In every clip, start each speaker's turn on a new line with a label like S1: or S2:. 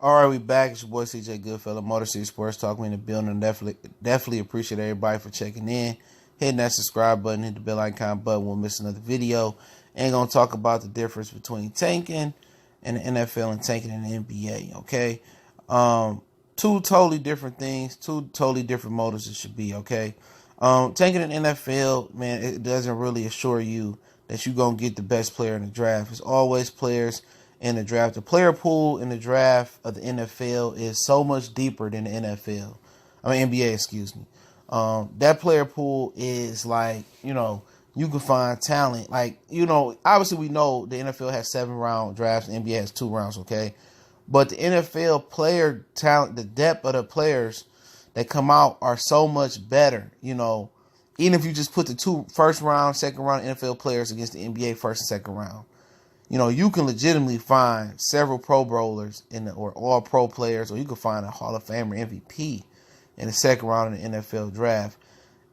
S1: All right, we back. It's your boy CJ Goodfellow, Motor City Sports Talk. We in the building. Definitely appreciate everybody for checking in, hitting that subscribe button, hit the bell icon button. We'll miss another video. And gonna talk about the difference between tanking and the NFL and tanking in the NBA. Okay, two totally different things, two totally different motives. It should be okay. Tanking in the NFL, man, it doesn't really assure you that you're gonna get the best player in the draft. It's always players in the draft. The player pool in the draft of the NFL is so much deeper than the NFL. I mean NBA, excuse me. That player pool is like, you can find talent. Like, obviously we know the NFL has 7-round drafts, the NBA has 2 rounds, okay? But the NFL player talent, the depth of the players that come out are so much better, even if you just put the 2 first round, second round NFL players against the NBA first and second round. You can legitimately find several Pro Bowlers or all Pro players, or you can find a Hall of Famer MVP in the second round of the NFL draft.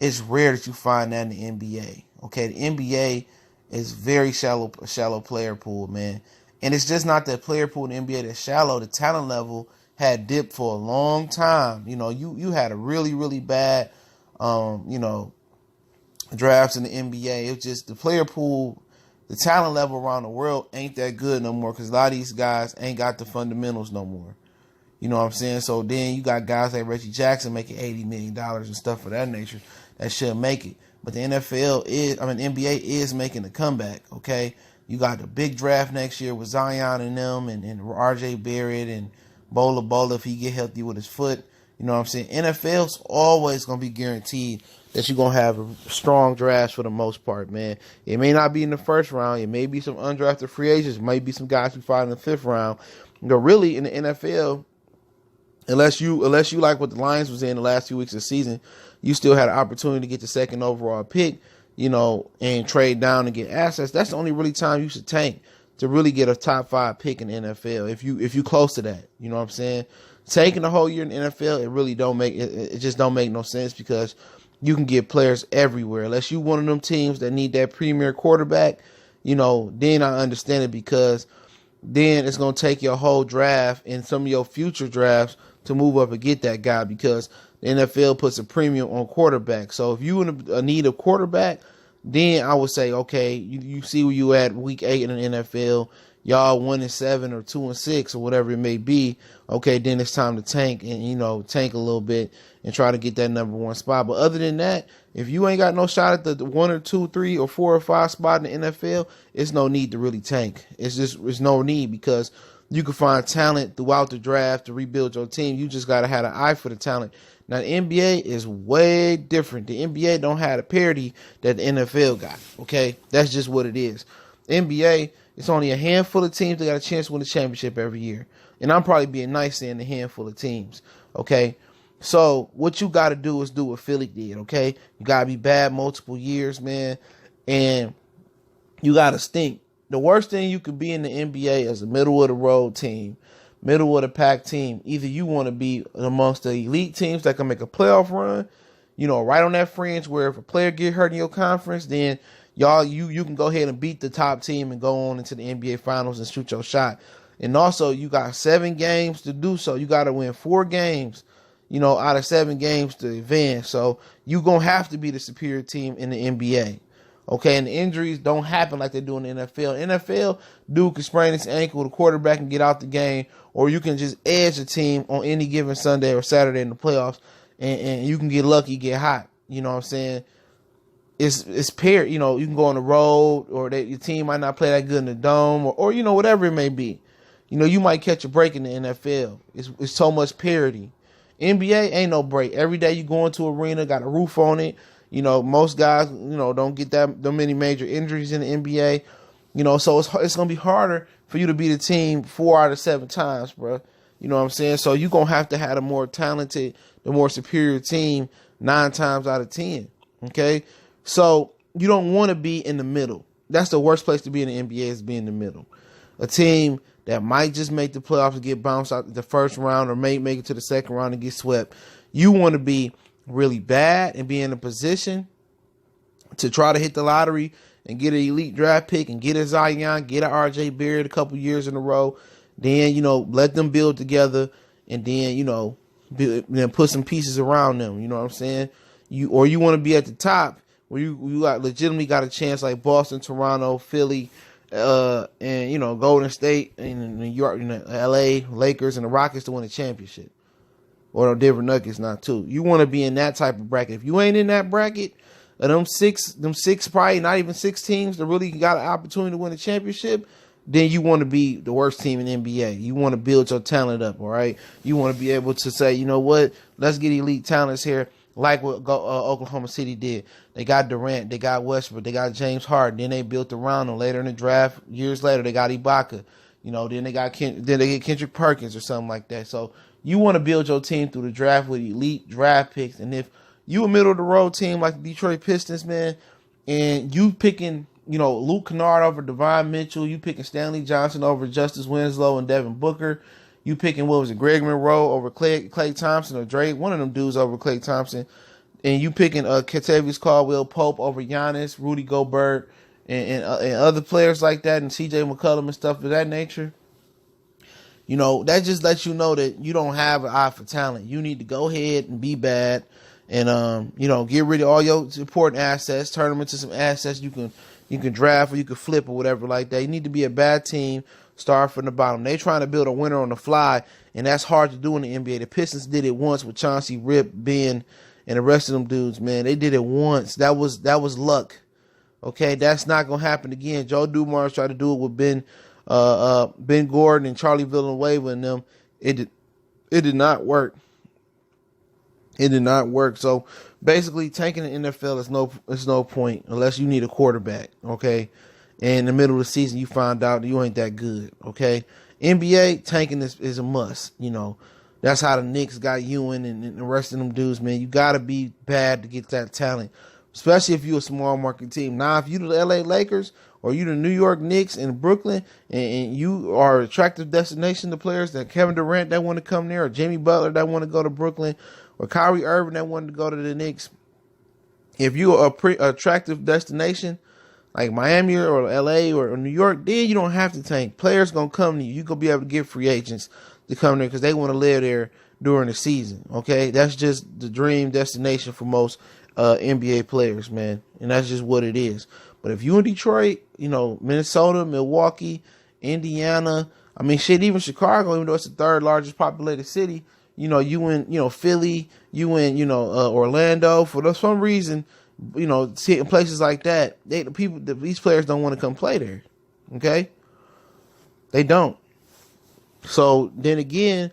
S1: It's rare that you find that in the NBA. Okay, the NBA is very shallow player pool, man, and it's just not that player pool in the NBA that's shallow. The talent level had dipped for a long time. You had a really really bad, drafts in the NBA. It's just the player pool. The talent level around the world ain't that good no more because a lot of these guys ain't got the fundamentals no more. You know what I'm saying? So then you got guys like Reggie Jackson making $80 million and stuff of that nature that should make it. But the NBA is making a comeback, okay? You got the big draft next year with Zion and them and RJ Barrett and Bola if he get healthy with his foot. You know what I'm saying? NFL's always going to be guaranteed that you're going to have a strong drafts for the most part, man. It may not be in the first round. It may be some undrafted free agents. It might be some guys who fight in the 5th round. But really, in the NFL, unless you like what the Lions was in the last few weeks of the season, you still had an opportunity to get the second overall pick, and trade down and get assets. That's the only really time you should tank to really get a top 5 pick in the NFL. If you close to that, you know what I'm saying? Taking the whole year in the NFL, it really it just don't make no sense because you can get players everywhere. Unless you one of them teams that need that premier quarterback, then I understand it because then it's going to take your whole draft and some of your future drafts to move up and get that guy because the NFL puts a premium on quarterback. So if you in a need of quarterback, then I would say, okay, you see where you at week 8 in the NFL. Y'all 1-7 or 2-6 or whatever it may be. Okay, then it's time to tank and tank a little bit and try to get that number 1 spot. But other than that, if you ain't got no shot at the 1 or 2, 3 or 4 or 5 spot in the NFL, it's no need to really tank. It's no need because you can find talent throughout the draft to rebuild your team. You just gotta have an eye for the talent. Now the NBA is way different. The NBA don't have the parity that the NFL got. Okay, that's just what it is. NBA, it's only a handful of teams that got a chance to win the championship every year. And I'm probably being nice saying a handful of teams. Okay. So what you got to do is do what Philly did. Okay. You got to be bad multiple years, man. And you got to stink. The worst thing you could be in the NBA is a middle of the road team, middle of the pack team. Either you want to be amongst the elite teams that can make a playoff run, right on that fringe where if a player get hurt in your conference, then you can go ahead and beat the top team and go on into the NBA finals and shoot your shot. And also you got 7 games to do so. You got to win 4 games, out of 7 games to advance. So you going to have to be the superior team in the NBA. Okay, and the injuries don't happen like they do in the NFL. NFL, dude can sprain his ankle, the quarterback can get out the game, or you can just edge a team on any given Sunday or Saturday in the playoffs, and you can get lucky, get hot. You know what I'm saying? It's paired. You can go on the road, or your team might not play that good in the dome, or whatever it may be. You might catch a break in the NFL. It's so much parity. NBA ain't no break. Every day you go into arena, got a roof on it. Most guys, don't get that many major injuries in the NBA. So it's gonna be harder for you to beat a team 4 out of 7 times, bro. You know what I'm saying? So you're gonna have to have a more talented, the more superior team 9 times out of 10. Okay, so you don't want to be in the middle. That's the worst place to be in the NBA is be in the middle. A team that might just make the playoffs and get bounced out the first round, or may make it to the second round and get swept. You want to be really bad and be in a position to try to hit the lottery and get an elite draft pick and get a Zion, get a RJ Barrett a couple years in a row, Then, let them build together, and then, then put some pieces around them. You know what I'm saying? You want to be at the top where you got legitimately got a chance like Boston, Toronto, Philly, and Golden State, and New York, LA, Lakers, and the Rockets to win a championship. Or the Denver Nuggets not too. You want to be in that type of bracket. If you ain't in that bracket, them six probably not even 6 teams that really got an opportunity to win a championship, then you want to be the worst team in the NBA. You want to build your talent up, all right? You want to be able to say, you know what, let's get elite talents here, like what Oklahoma City did. They got Durant, they got Westbrook, they got James Harden. Then they built around them. Later in the draft, years later, they got Ibaka. Then they get Kendrick Perkins or something like that. So you want to build your team through the draft with elite draft picks. And if you a middle of the road team like the Detroit Pistons, man, and you picking, Luke Kennard over Devon Mitchell, you picking Stanley Johnson over Justice Winslow and Devin Booker, you picking, Greg Monroe over Klay Thompson or Dre, one of them dudes over Klay Thompson, and you picking Kentavious Caldwell Pope over Giannis, Rudy Gobert, and other players like that, and CJ McCollum and stuff of that nature. That just lets you know that you don't have an eye for talent. You need to go ahead and be bad and, get rid of all your important assets, turn them into some assets you can draft or you can flip or whatever like that. You need to be a bad team, start from the bottom. They trying to build a winner on the fly, and that's hard to do in the NBA. The Pistons did it once with Chauncey, Rip, Ben, and the rest of them dudes, man. They did it once. That was luck. Okay, that's not gonna happen again. Joe Dumars tried to do it with Ben Gordon and Charlie Villanueva and them. It did not work. It did not work. So basically, tanking the NFL is no point unless you need a quarterback. Okay, and in the middle of the season, you find out that you ain't that good. Okay, NBA tanking is a must. That's how the Knicks got Ewing and the rest of them dudes. Man, you gotta be bad to get that talent. Especially if you're a small market team. Now, if you the LA Lakers or you the New York Knicks in Brooklyn and you are an attractive destination to players that Kevin Durant that want to come there, or Jimmy Butler that want to go to Brooklyn, or Kyrie Irving that wanted to go to the Knicks, if you're a attractive destination like Miami or LA or New York, then you don't have to tank. Players going to come to you. You're going to be able to get free agents to come there because they want to live there during the season. Okay, that's just the dream destination for most NBA players, man, and that's just what it is. But if you in Detroit, Minnesota, Milwaukee, Indiana, even Chicago, even though it's the 3rd largest populated city, you in Philly, you in Orlando, for some reason, in places like that, these players don't want to come play there. Okay, they don't. So then again,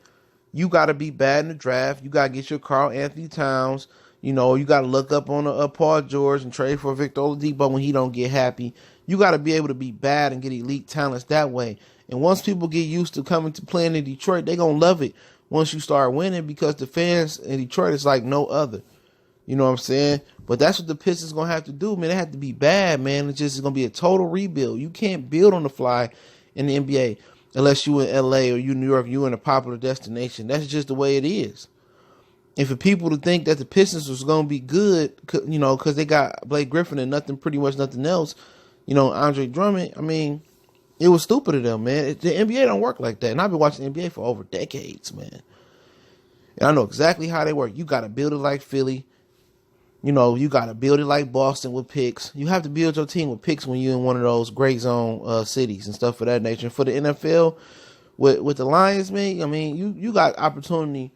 S1: you got to be bad in the draft. You got to get your Karl Anthony Towns. You got to look up on Paul George and trade for Victor Oladipo when he don't get happy. You got to be able to be bad and get elite talents that way. And once people get used to coming to playing in Detroit, they're going to love it once you start winning because the fans in Detroit is like no other. You know what I'm saying? But that's what the Pistons going to have to do, man. They have to be bad, man. It's just going to be a total rebuild. You can't build on the fly in the NBA unless you in LA or you in New York, you in a popular destination. That's just the way it is. And for people to think that the Pistons was going to be good, because they got Blake Griffin and pretty much nothing else, Andre Drummond, it was stupid of them, man. The NBA don't work like that. And I've been watching the NBA for over decades, man. And I know exactly how they work. You got to build it like Philly. You got to build it like Boston with picks. You have to build your team with picks when you're in one of those gray zone cities and stuff of that nature. And for the NFL, with the Lions, man, you got opportunity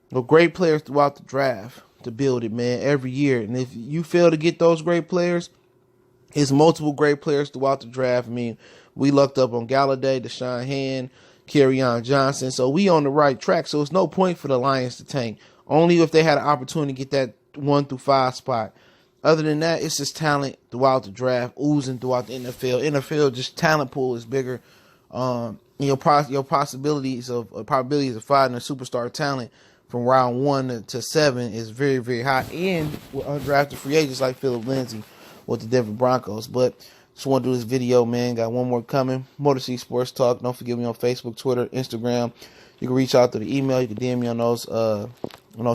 S1: with great players throughout the draft to build it, man, every year. And if you fail to get those great players, it's multiple great players throughout the draft. We lucked up on Galladay, Deshaun Hand, Kerryon Johnson. So we on the right track. So it's no point for the Lions to tank. Only if they had an opportunity to get that 1 through 5 spot. Other than that, it's just talent throughout the draft, oozing throughout the NFL. NFL, just talent pool is bigger. Your probabilities of finding a superstar talent from round 1 to 7 is very, very high. And with undrafted free agents like Phillip Lindsay with the Denver Broncos. But just want to do this video, man. Got one more coming. Motor City Sports Talk. Don't forget me on Facebook, Twitter, Instagram. You can reach out through the email. You can DM me on those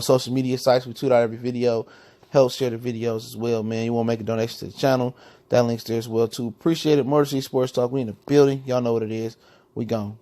S1: social media sites. We tweet out every video. Help share the videos as well, man. You want to make a donation to the channel, that link's there as well too. Appreciate it. Motor City Sports Talk. We in the building. Y'all know what it is. We gone.